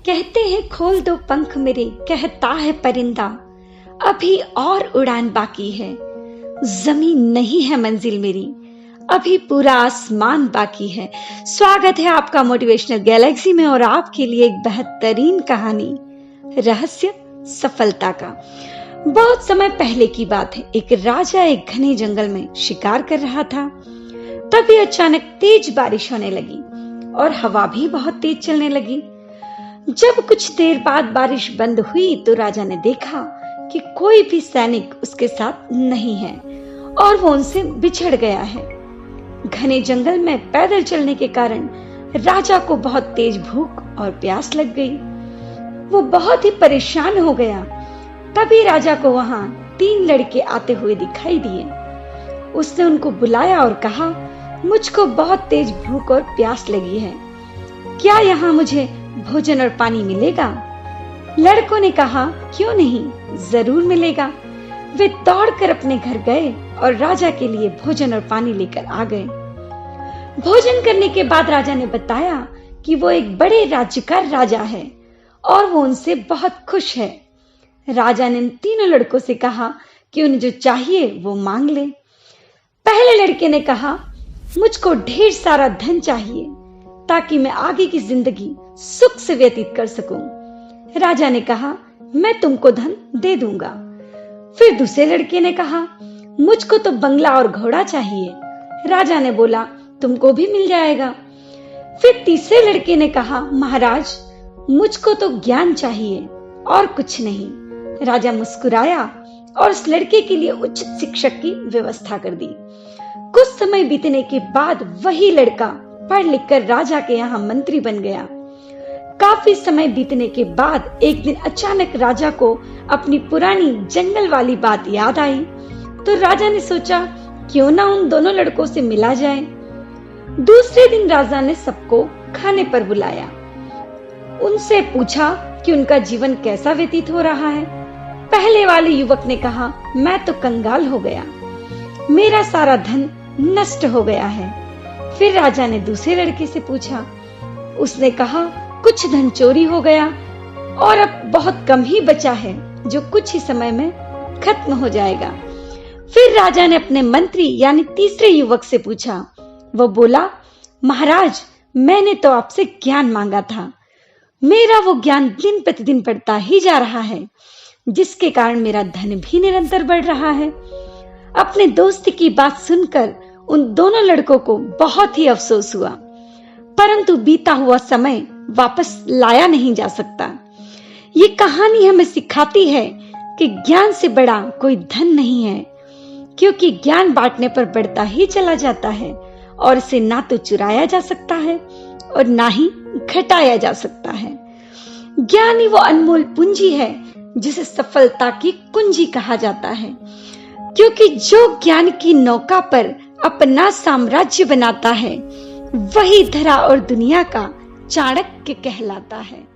कहते हैं खोल दो पंख मेरे, कहता है परिंदा, अभी और उड़ान बाकी है। जमीन नहीं है मंजिल मेरी, अभी पूरा आसमान बाकी है। स्वागत है आपका मोटिवेशनल गैलेक्सी में और आपके लिए एक बेहतरीन कहानी, रहस्य सफलता का। बहुत समय पहले की बात है। एक राजा एक घने जंगल में शिकार कर रहा था। तभी अचानक तेज बारिश होने लगी और हवा भी बहुत तेज चलने लगी। जब कुछ देर बाद बारिश बंद हुई तो राजा ने देखा कि कोई भी सैनिक उसके साथ नहीं है और वो उनसे बिछड़ गया है। घने जंगल में पैदल चलने के कारण राजा को बहुत तेज भूख और प्यास लग गई। वो बहुत ही परेशान हो गया। तभी राजा को वहां 3 लड़के आते हुए दिखाई दिए। उसने उनको बुलाया और कहा, मुझको बहुत तेज भूख और प्यास लगी है, क्या यहाँ मुझे भोजन और पानी मिलेगा? लड़कों ने कहा, क्यों नहीं, जरूर मिलेगा। वे दौड़कर अपने घर गए और राजा के लिए भोजन और पानी लेकर आ गए। भोजन करने के बाद राजा ने बताया कि वो एक बड़े राज्य का राजा है और वो उनसे बहुत खुश है। राजा ने इन तीनों लड़कों से कहा कि उन्हें जो चाहिए वो मांग ले। पहले लड़के ने कहा, मुझको ढेर सारा धन चाहिए ताकि मैं आगे की जिंदगी सुख से व्यतीत कर सकूं। राजा ने कहा, मैं तुमको धन दे दूंगा। फिर दूसरे लड़के ने कहा, मुझको तो बंगला और घोड़ा चाहिए। राजा ने बोला, तुमको भी मिल जाएगा। फिर तीसरे लड़के ने कहा, महाराज मुझको तो ज्ञान चाहिए और कुछ नहीं। राजा मुस्कुराया और उस लड़के के लिए उचित शिक्षक की व्यवस्था कर दी। कुछ समय बीतने के बाद वही लड़का पढ़ लिख कर राजा के यहाँ मंत्री बन गया। काफी समय बीतने के बाद एक दिन अचानक राजा को अपनी पुरानी जंगल वाली बात याद आई। तो राजा ने सोचा, क्यों ना उन दोनों लड़कों से मिला जाए। दूसरे दिन राजा ने सबको खाने पर बुलाया। उनसे पूछा कि उनका जीवन कैसा व्यतीत हो रहा है। पहले वाले युवक ने कहा, मैं तो कंगाल हो गया, मेरा सारा धन नष्ट हो गया है। फिर राजा ने दूसरे लड़के से पूछा। उसने कहा, कुछ धन चोरी हो गया और अब बहुत कम ही बचा है जो कुछ ही समय में खत्म हो जाएगा। फिर राजा ने अपने मंत्री यानी तीसरे युवक से पूछा। वो बोला, महाराज मैंने तो आपसे ज्ञान मांगा था, मेरा वो ज्ञान दिन प्रतिदिन बढ़ता ही जा रहा है, जिसके कारण मेरा धन भी निरंतर बढ़ रहा है। अपने दोस्त की बात सुनकर उन दोनों लड़कों को बहुत ही अफसोस हुआ, परंतु बीता हुआ समय वापस लाया नहीं जा सकता। ये कहानी हमें सिखाती है कि ज्ञान से बड़ा कोई धन नहीं है, क्योंकि ज्ञान बांटने पर बढ़ता ही चला जाता है और इसे ना तो चुराया जा सकता है और ना ही घटाया जा सकता है। ज्ञान ही वो अनमोल पूंजी है जिसे सफलता की कुंजी कहा जाता है, क्योंकि जो ज्ञान की नौका पर अपना साम्राज्य बनाता है वही धरा और दुनिया का चाणक्य कहलाता है।